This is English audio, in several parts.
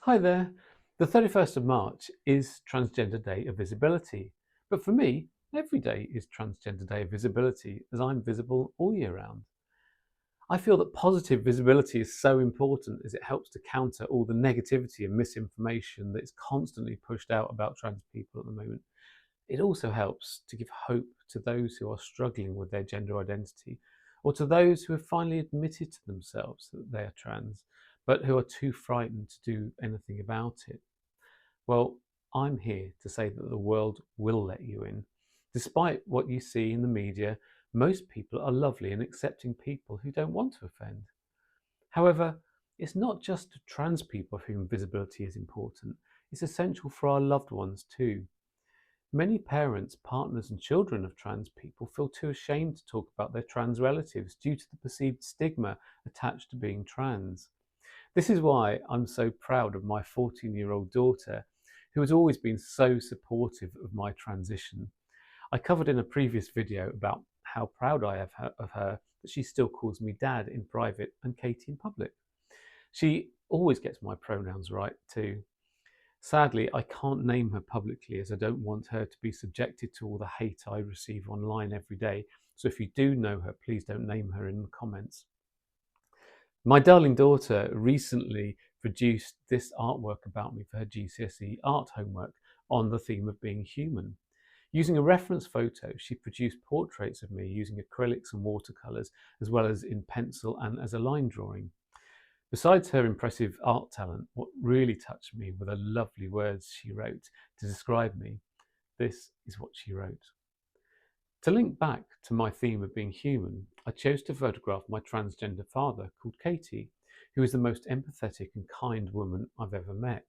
Hi there. The 31st of March is Transgender Day of Visibility. But for me, every day is Transgender Day of Visibility as I'm visible all year round. I feel that positive visibility is so important as it helps to counter all the negativity and misinformation that is constantly pushed out about trans people at the moment. It also helps to give hope to those who are struggling with their gender identity, or to those who have finally admitted to themselves that they are trans, but who are too frightened to do anything about it. Well, I'm here to say that the world will let you in. Despite what you see in the media, most people are lovely and accepting people who don't want to offend. However, it's not just trans people for whom visibility is important, it's essential for our loved ones too. Many parents, partners, and children of trans people feel too ashamed to talk about their trans relatives due to the perceived stigma attached to being trans. This is why I'm so proud of my 14-year-old daughter, who has always been so supportive of my transition. I covered in a previous video about how proud I am of her that she still calls me dad in private and Katie in public. She always gets my pronouns right too. Sadly, I can't name her publicly as I don't want her to be subjected to all the hate I receive online every day. So if you do know her, please don't name her in the comments. My darling daughter recently produced this artwork about me for her GCSE art homework on the theme of being human. Using a reference photo, she produced portraits of me using acrylics and watercolours, as well as in pencil and as a line drawing. Besides her impressive art talent, what really touched me were the lovely words she wrote to describe me. This is what she wrote. To link back to my theme of being human, I chose to photograph my transgender father, called Katie, who is the most empathetic and kind woman I've ever met.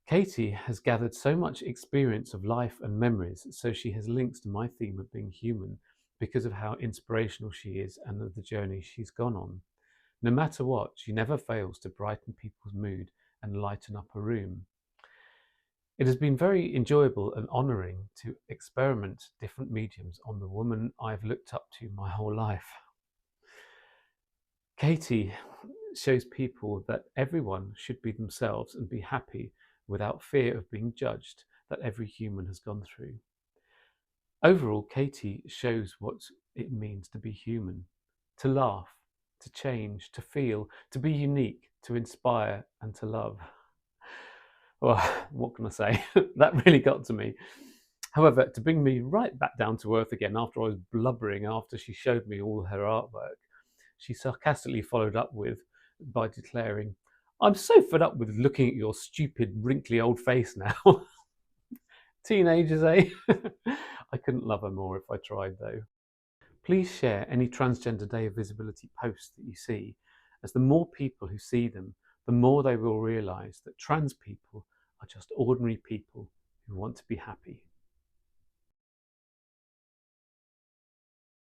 Katie has gathered so much experience of life and memories, so she has links to my theme of being human because of how inspirational she is and of the journey she's gone on. No matter what, she never fails to brighten people's mood and lighten up a room. It has been very enjoyable and honouring to experiment different mediums on the woman I've looked up to my whole life. Katie shows people that everyone should be themselves and be happy without fear of being judged that every human has gone through. Overall, Katie shows what it means to be human, to laugh, to change, to feel, to be unique, to inspire and to love. Well, what can I say? That really got to me. However, to bring me right back down to earth again after I was blubbering after she showed me all her artwork, she sarcastically followed up by declaring, "I'm so fed up with looking at your stupid, wrinkly old face now." Teenagers, eh? I couldn't love her more if I tried, though. Please share any Transgender Day of Visibility posts that you see, as the more people who see them, the more they will realise that trans people are just ordinary people who want to be happy.